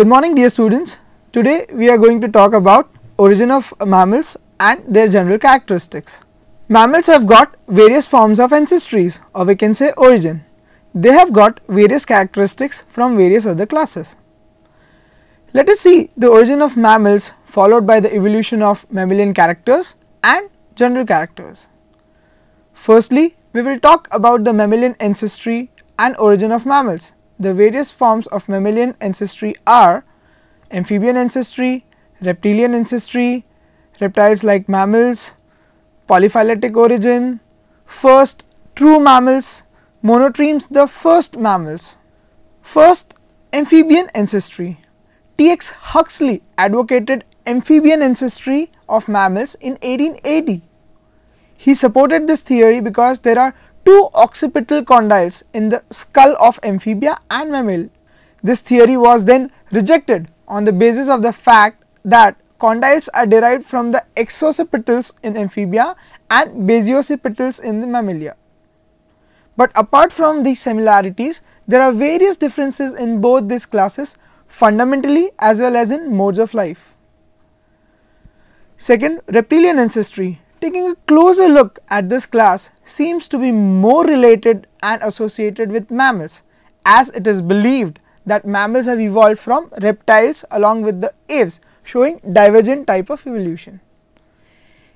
Good morning dear students. Today we are going to talk about origin of mammals and their general characteristics. Mammals have got various forms of ancestries, or we can say origin. They have got various characteristics from various other classes. Let us see the origin of mammals followed by the evolution of mammalian characters and general characters. Firstly, we will talk about the mammalian ancestry and origin of mammals. The various forms of mammalian ancestry are amphibian ancestry, reptilian ancestry, reptiles like mammals, polyphyletic origin, first true mammals, monotremes, the first mammals. First, amphibian ancestry. T.X. Huxley advocated amphibian ancestry of mammals in 1880. He supported this theory because there are two occipital condyles in the skull of amphibia and mammal. This theory was then rejected on the basis of the fact that condyles are derived from the exoccipitals in amphibia and basioccipitals in the mammalia. But apart from these similarities, there are various differences in both these classes fundamentally as well as in modes of life. Second, reptilian ancestry. Taking a closer look at this class seems to be more related and associated with mammals, as it is believed that mammals have evolved from reptiles along with the aves, showing divergent type of evolution.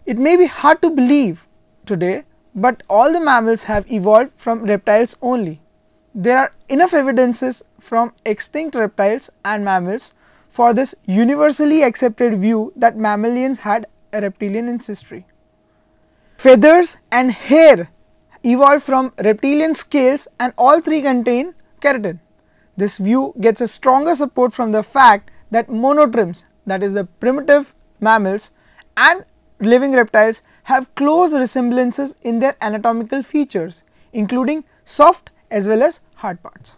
It may be hard to believe today, but all the mammals have evolved from reptiles only. There are enough evidences from extinct reptiles and mammals for this universally accepted view that mammalians had a reptilian ancestry. Feathers and hair evolved from reptilian scales and all three contain keratin. This view gets a stronger support from the fact that monotremes, that is the primitive mammals, and living reptiles have close resemblances in their anatomical features, including soft as well as hard parts.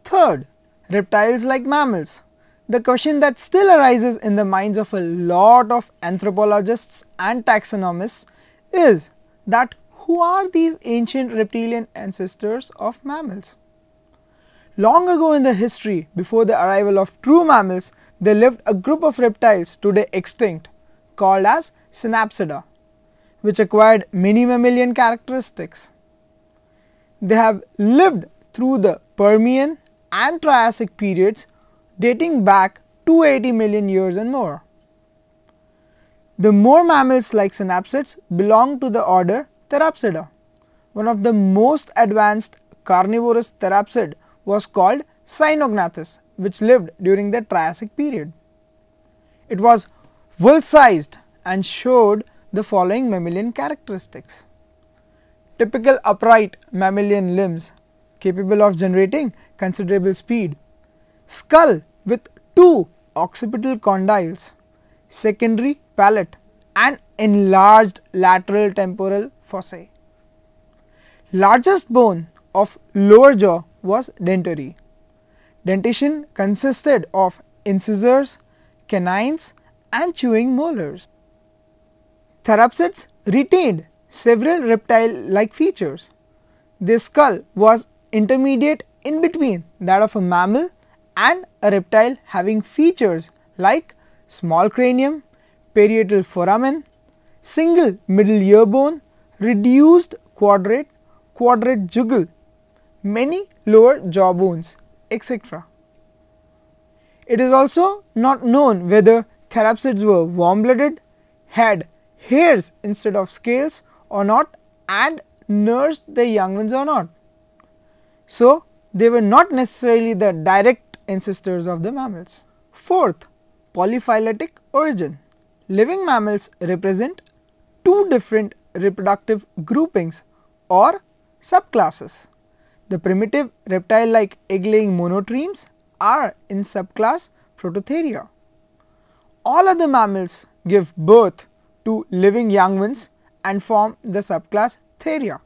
Third, reptiles like mammals. The question that still arises in the minds of a lot of anthropologists and taxonomists is that who are these ancient reptilian ancestors of mammals? Long ago in the history, before the arrival of true mammals, there lived a group of reptiles today extinct called as Synapsida, which acquired many mammalian characteristics. They have lived through the Permian and Triassic periods dating back 280 million years and more. The more mammals like synapsids belong to the order Therapsida. One of the most advanced carnivorous therapsid was called Cyanognathes, which lived during the Triassic period. It was full-sized and showed the following mammalian characteristics. Typical upright mammalian limbs capable of generating considerable speed, skull with two occipital condyles, secondary palate and enlarged lateral temporal fossae. Largest bone of lower jaw was dentary. Dentition consisted of incisors, canines and chewing molars. Therapsids retained several reptile-like features. Their skull was intermediate in between that of a mammal and a reptile, having features like small cranium, parietal foramen, single middle ear bone, reduced quadrate jugal, many lower jaw bones, etc. It is also not known whether therapsids were warm-blooded, had hairs instead of scales or not, and nursed their young ones or not. So, they were not necessarily the direct ancestors of the mammals. Fourth, polyphyletic origin. Living mammals represent two different reproductive groupings or subclasses. The primitive reptile-like egg-laying monotremes are in subclass Prototheria. All other mammals give birth to living young ones and form the subclass Theria.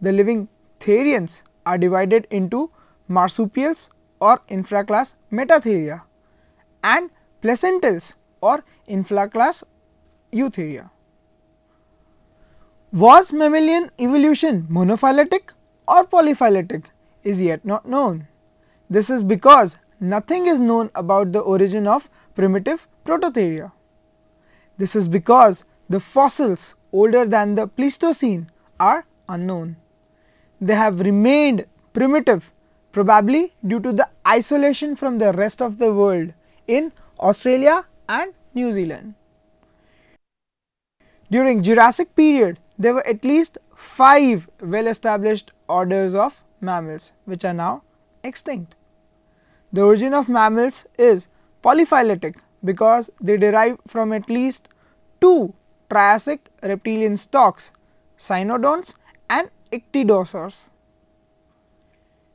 The living therians are divided into marsupials or infraclass Metatheria and placentals or infraclass Eutheria. Was mammalian evolution monophyletic or polyphyletic is yet not known. This is because nothing is known about the origin of primitive Prototheria. This is because the fossils older than the Pleistocene are unknown. They have remained primitive probably due to the isolation from the rest of the world in Australia and New Zealand. During Jurassic period, there were at least 5 well-established orders of mammals which are now extinct. The origin of mammals is polyphyletic because they derive from at least 2 Triassic reptilian stocks, cynodonts and ichthyosaurs.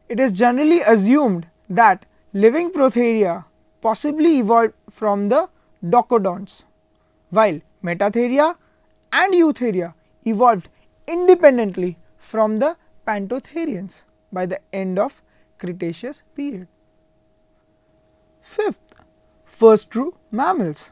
It is generally assumed that living Protheria possibly evolved from the docodonts, while Metatheria and Eutheria evolved independently from the Pantotherians by the end of Cretaceous period. Fifth, first true mammals.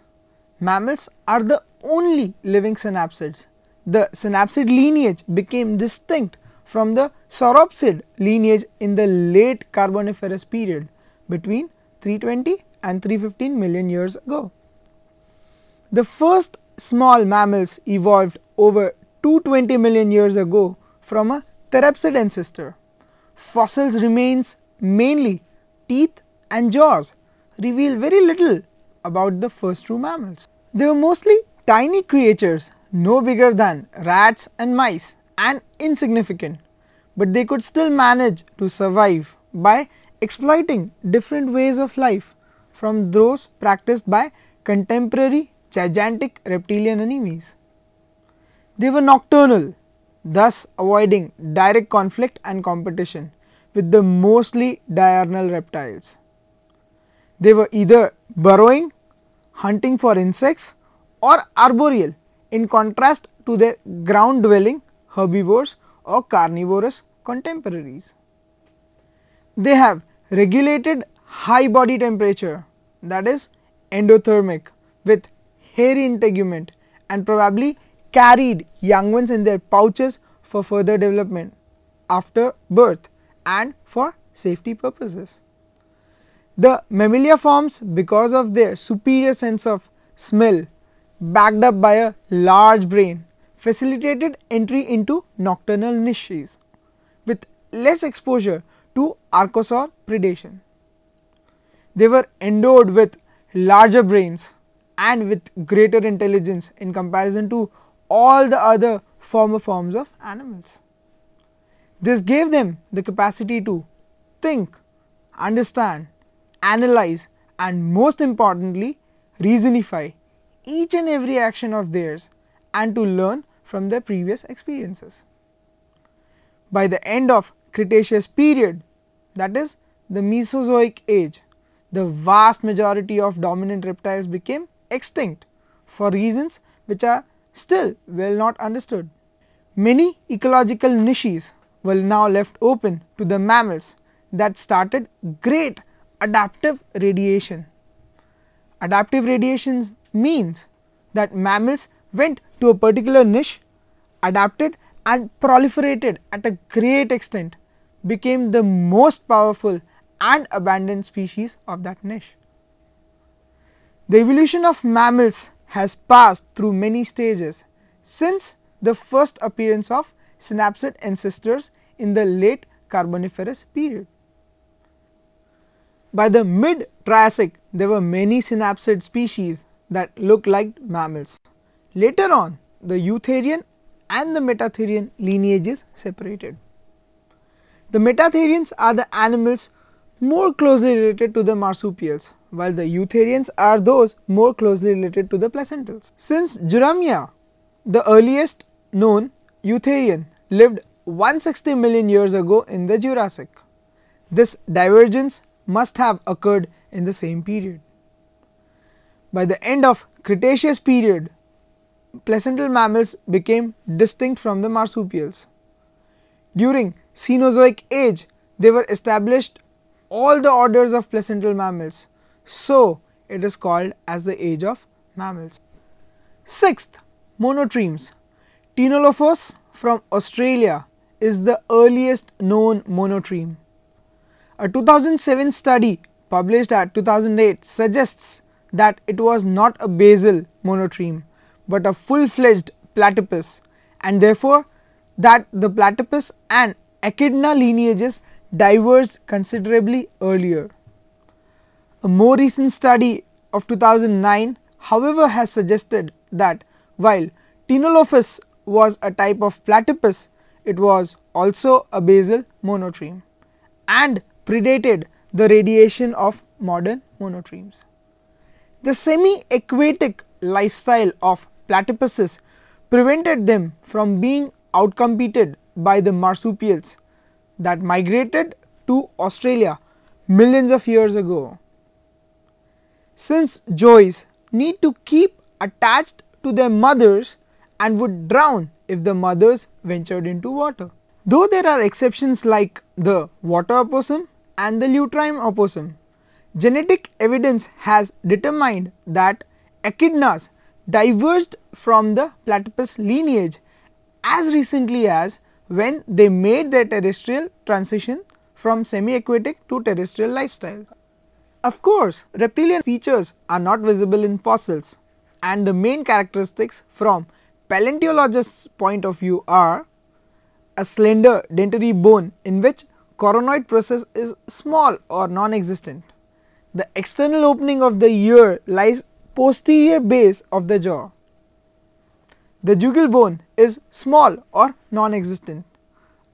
Mammals are the only living synapsids. The synapsid lineage became distinct from the sauropsid lineage in the late Carboniferous period between 320 and 315 million years ago. The first small mammals evolved over 220 million years ago from a therapsid ancestor. Fossils remains mainly teeth and jaws reveal very little about the first true mammals. They were mostly tiny creatures no bigger than rats and mice and insignificant, but they could still manage to survive by exploiting different ways of life from those practiced by contemporary gigantic reptilian enemies. They were nocturnal, thus avoiding direct conflict and competition with the mostly diurnal reptiles. They were either burrowing, hunting for insects, or arboreal, in contrast to their ground dwelling herbivores or carnivorous contemporaries. They have regulated high body temperature, that is endothermic, with hairy integument, and probably carried young ones in their pouches for further development after birth and for safety purposes. The mammalia forms, because of their superior sense of smell backed up by a large brain, facilitated entry into nocturnal niches with less exposure to archosaur predation. They were endowed with larger brains and with greater intelligence in comparison to all the other former forms of animals. This gave them the capacity to think, understand, analyze, and most importantly reasonify each and every action of theirs and to learn from their previous experiences. By the end of Cretaceous period, that is the Mesozoic age, the vast majority of dominant reptiles became extinct for reasons which are still well not understood. Many ecological niches were now left open to the mammals that started great adaptive radiation. Adaptive radiation means that mammals went to a particular niche, adapted and proliferated at a great extent, became the most powerful and abundant species of that niche. The evolution of mammals has passed through many stages since the first appearance of synapsid ancestors in the late Carboniferous period. By the mid-Triassic, there were many synapsid species that looked like mammals. Later on, the Eutherian and the Metatherian lineages separated. The Metatherians are the animals more closely related to the marsupials, while the Eutherians are those more closely related to the placentals. Since Juramia, the earliest known Eutherian, lived 160 million years ago in the Jurassic, this divergence must have occurred in the same period. By the end of Cretaceous period, placental mammals became distinct from the marsupials. During Cenozoic age, they were established all the orders of placental mammals, so it is called as the age of mammals. Sixth, monotremes. Ctenolophos from Australia is the earliest known monotreme. A 2007 study published at 2008 suggests that it was not a basal monotreme but a full-fledged platypus, and therefore that the platypus and echidna lineages diverged considerably earlier. A more recent study of 2009 however has suggested that while Ctenolophus was a type of platypus, it was also a basal monotreme and predated the radiation of modern monotremes. The semi-aquatic lifestyle of platypuses prevented them from being outcompeted by the marsupials that migrated to Australia millions of years ago. Since joeys need to keep attached to their mothers and would drown if the mothers ventured into water. Though there are exceptions like the water opossum and the lutrine opossum, genetic evidence has determined that echidnas diverged from the platypus lineage as recently as when they made their terrestrial transition from semi-aquatic to terrestrial lifestyle. Of course, reptilian features are not visible in fossils, and the main characteristics from paleontologists' point of view are a slender dentary bone in which coronoid process is small or non-existent. The external opening of the ear lies posterior base of the jaw. The jugal bone is small or non-existent.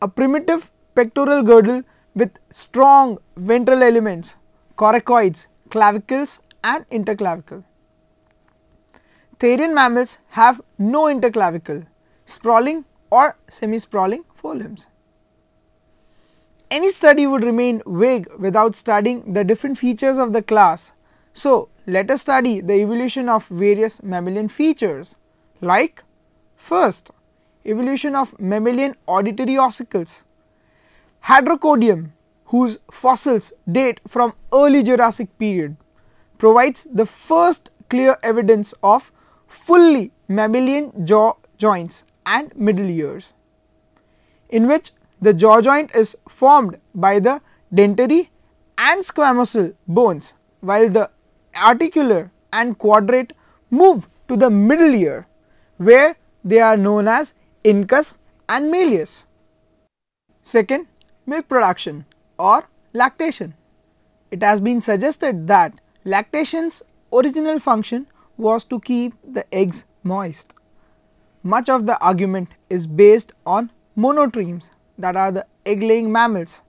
A primitive pectoral girdle with strong ventral elements, coracoids, clavicles and interclavicle. Therian mammals have no interclavicle, sprawling or semi-sprawling forelimbs. Any study would remain vague without studying the different features of the class. So, let us study the evolution of various mammalian features like first, evolution of mammalian auditory ossicles. Hadrocodium, whose fossils date from early Jurassic period, provides the first clear evidence of fully mammalian jaw joints and middle ears, in which the jaw joint is formed by the dentary and squamosal bones, while the articular and quadrate move to the middle ear, where they are known as incus and malleus. Second, milk production or lactation. It has been suggested that lactation's original function was to keep the eggs moist. Much of the argument is based on monotremes, that are the egg laying mammals,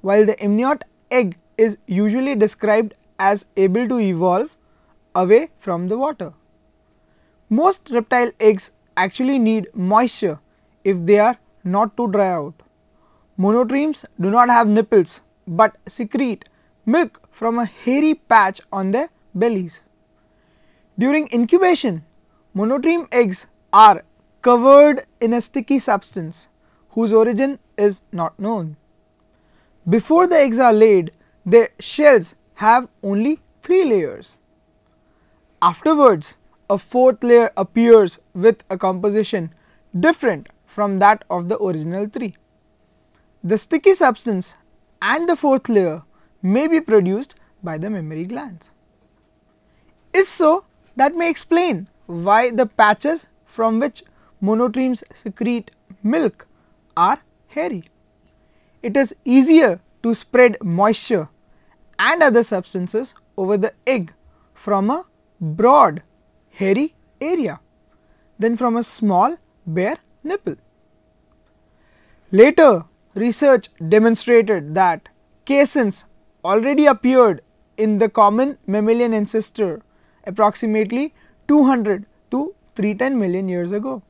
while the amniote egg is usually described as able to evolve away from the water. Most reptile eggs actually need moisture if they are not to dry out. Monotremes do not have nipples but secrete milk from a hairy patch on their bellies. During incubation, monotreme eggs are covered in a sticky substance whose origin is not known. Before the eggs are laid, their shells have only 3 layers. Afterwards, a 4th layer appears with a composition different from that of the original 3. The sticky substance and the 4th layer may be produced by the mammary glands. If so, that may explain why the patches from which monotremes secrete milk are hairy. It is easier to spread moisture and other substances over the egg from a broad hairy area than from a small bare nipple. Later, research demonstrated that caseins already appeared in the common mammalian ancestor approximately 200 to 310 million years ago.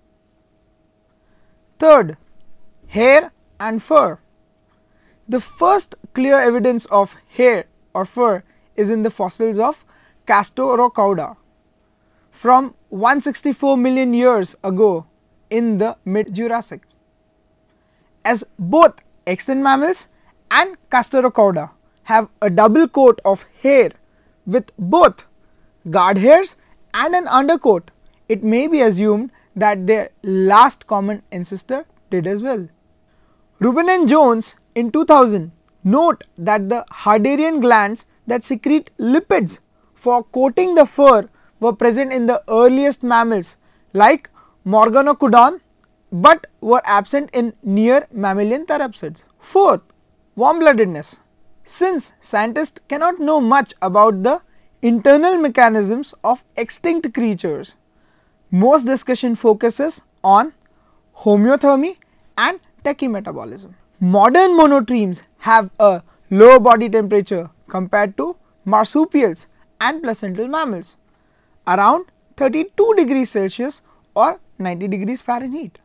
Third, hair and fur. The first clear evidence of hair or fur is in the fossils of Castorocauda from 164 million years ago in the mid-Jurassic. As both extant mammals and Castorocauda have a double coat of hair with both guard hairs and an undercoat, it may be assumed that their last common ancestor did as well. Rubin and Jones in 2000 note that the Harderian glands that secrete lipids for coating the fur were present in the earliest mammals like Morganocodon, but were absent in near mammalian therapsids. Fourth, warm-bloodedness. Since scientists cannot know much about the internal mechanisms of extinct creatures, most discussion focuses on homeothermy and tachymetabolism. Modern monotremes have a low body temperature compared to marsupials and placental mammals, around 32 degrees Celsius or 90 degrees Fahrenheit.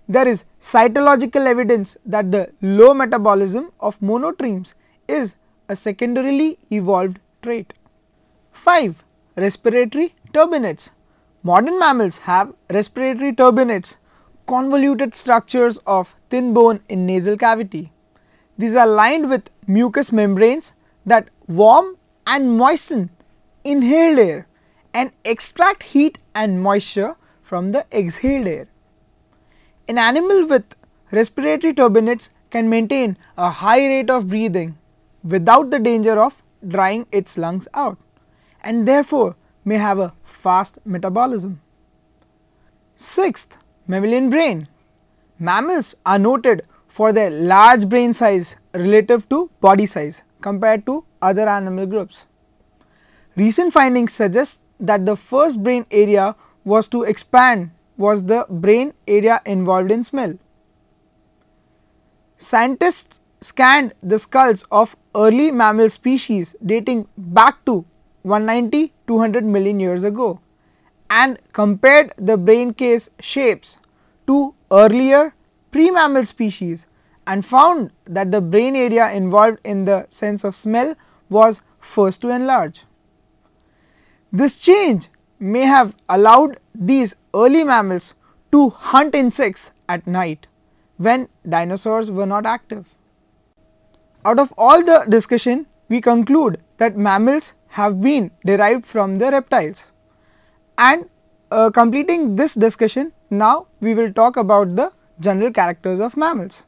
There is cytological evidence that the low metabolism of monotremes is a secondarily evolved trait. 5. Respiratory turbinates. Modern mammals have respiratory turbinates, convoluted structures of thin bone in nasal cavity. These are lined with mucous membranes that warm and moisten inhaled air and extract heat and moisture from the exhaled air. An animal with respiratory turbinates can maintain a high rate of breathing without the danger of drying its lungs out, and therefore may have a fast metabolism. Sixth, mammalian brain. Mammals are noted for their large brain size relative to body size compared to other animal groups. Recent findings suggest that the first brain area was the brain area involved in smell. Scientists scanned the skulls of early mammal species dating back to 190-200 million years ago and compared the brain case shapes to earlier pre-mammal species and found that the brain area involved in the sense of smell was first to enlarge. This change may have allowed these early mammals to hunt insects at night when dinosaurs were not active. Out of all the discussion, we conclude that mammals have been derived from the reptiles. And completing this discussion, now we will talk about the general characters of mammals.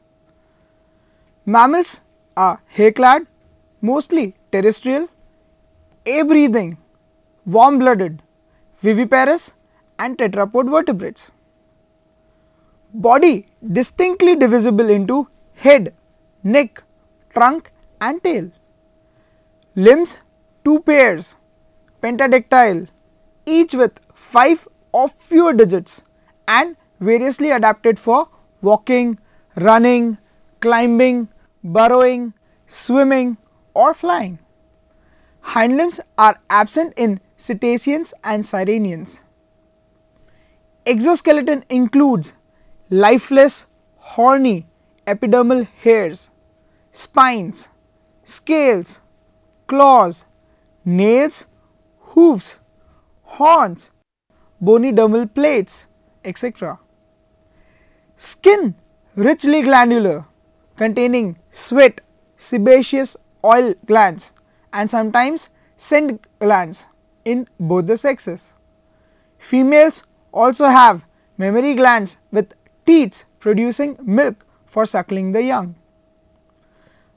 Mammals are hair-clad, mostly terrestrial, air-breathing, warm-blooded, viviparous and tetrapod vertebrates. Body distinctly divisible into head, neck, trunk and tail. Limbs 2 pairs, pentadactyl, each with 5 or fewer digits and variously adapted for walking, running, climbing, burrowing, swimming or flying. Hind limbs are absent in cetaceans and sirenians. Exoskeleton includes lifeless, horny epidermal hairs, spines, scales, claws, nails, hooves, horns, bony dermal plates, etc. Skin richly glandular, containing sweat, sebaceous oil glands and sometimes scent glands in both the sexes. Females also have mammary glands with teats producing milk for suckling the young.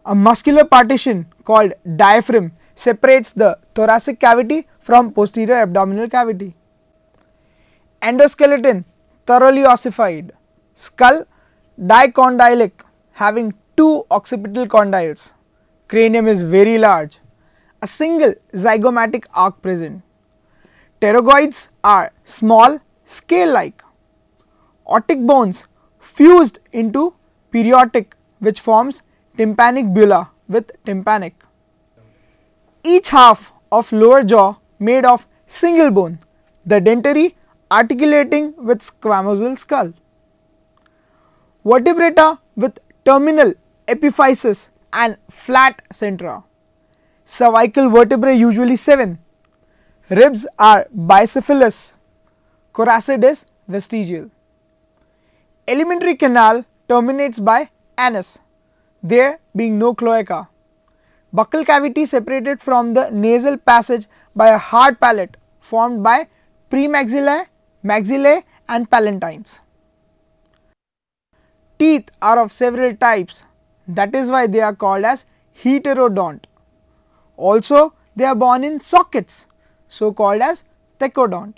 A muscular partition called diaphragm separates the thoracic cavity from posterior abdominal cavity. Endoskeleton thoroughly ossified. Skull dicondylic having 2 occipital condyles. Cranium is very large. A single zygomatic arc present. Pterygoids are small, scale-like. Otic bones fused into periotic, which forms tympanic bulla with tympanic. Each half of lower jaw made of single bone, the dentary articulating with squamosal skull. Vertebrata with terminal epiphysis and flat centra. Cervical vertebrae usually 7. Ribs are bicephalous. Coracoid is vestigial. Alimentary canal terminates by anus, there being no cloaca. Buccal cavity separated from the nasal passage by a hard palate formed by premaxillae, maxillae and palatines. Teeth are of several types, that is why they are called as heterodont. Also, they are born in sockets, so called as thecodont,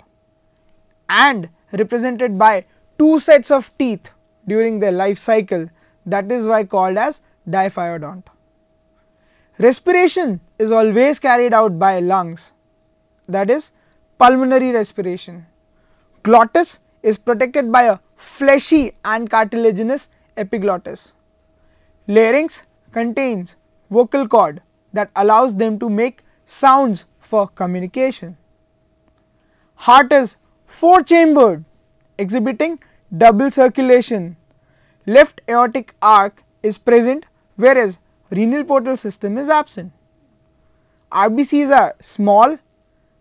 and represented by two sets of teeth during their life cycle, that is why called as diphyodont. Respiration is always carried out by lungs, that is pulmonary respiration. Glottis is protected by a fleshy and cartilaginous epiglottis. Larynx contains vocal cord that allows them to make sounds for communication. Heart is four-chambered, exhibiting double circulation. Left aortic arc is present, whereas renal portal system is absent. RBCs are small,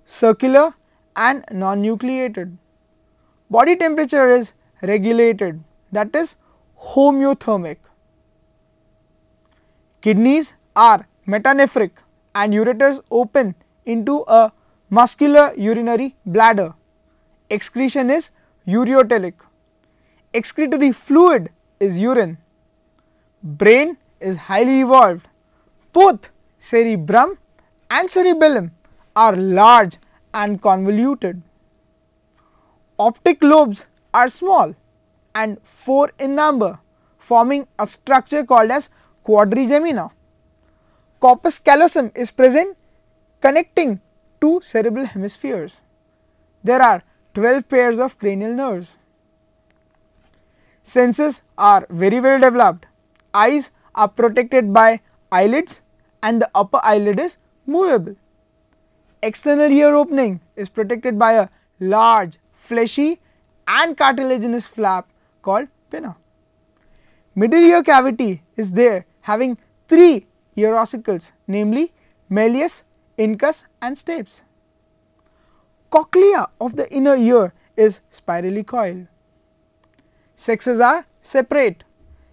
circular and non-nucleated. Body temperature is regulated, that is homeothermic. Kidneys are metanephric and ureters open into a muscular urinary bladder. Excretion is ureotelic. Excretory fluid is urine. Brain is highly evolved. Both cerebrum and cerebellum are large and convoluted. Optic lobes are small and 4 in number, forming a structure called as quadrigemina. Corpus callosum is present connecting two cerebral hemispheres. There are 12 pairs of cranial nerves. Senses are very well developed. Eyes are protected by eyelids and the upper eyelid is movable. External ear opening is protected by a large, fleshy and cartilaginous flap called pinna. Middle ear cavity is there, having 3 ear ossicles, namely malleus, incus and stapes. Cochlea of the inner ear is spirally coiled. Sexes are separate.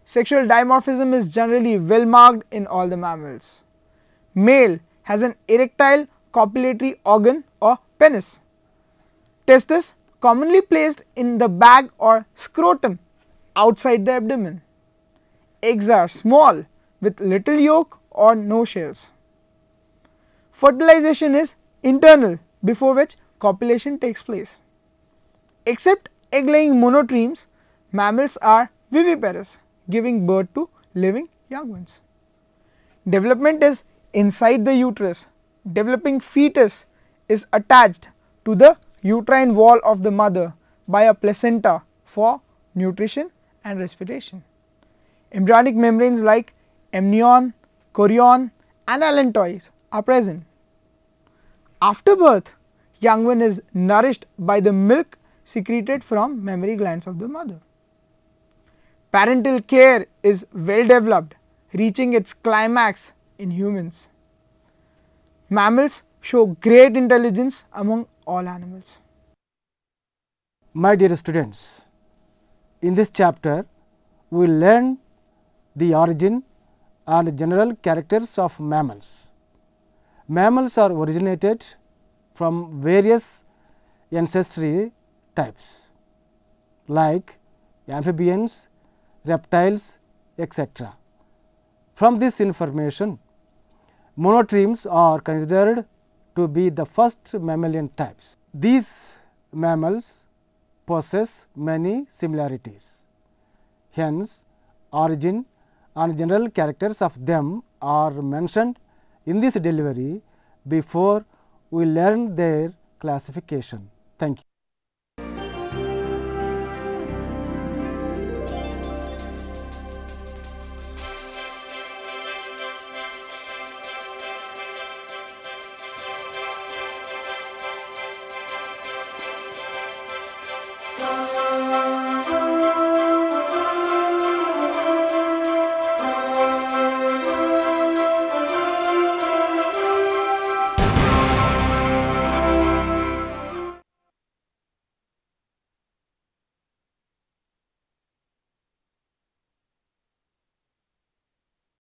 Sexual dimorphism is generally well marked in all the mammals. Male has an erectile copulatory organ or penis. Testis commonly placed in the bag or scrotum outside the abdomen. Eggs are small with little yolk or no shells. Fertilization is internal, before which copulation takes place. Except egg laying monotremes, mammals are viviparous, giving birth to living young ones. Development is inside the uterus. Developing fetus is attached to the uterine wall of the mother by a placenta for nutrition and respiration. Embryonic membranes like amnion, chorion and allantois are present. After birth, young one is nourished by the milk secreted from mammary glands of the mother. Parental care is well developed, reaching its climax in humans. Mammals show great intelligence among all animals. My dear students, in this chapter we will learn the origin and general characters of mammals. Mammals are originated from various ancestry types like amphibians, reptiles, etc. From this information, monotremes are considered to be the first mammalian types. These mammals possess many similarities. Hence, origin and general characters of them are mentioned in this delivery before we learn their classification. Thank you.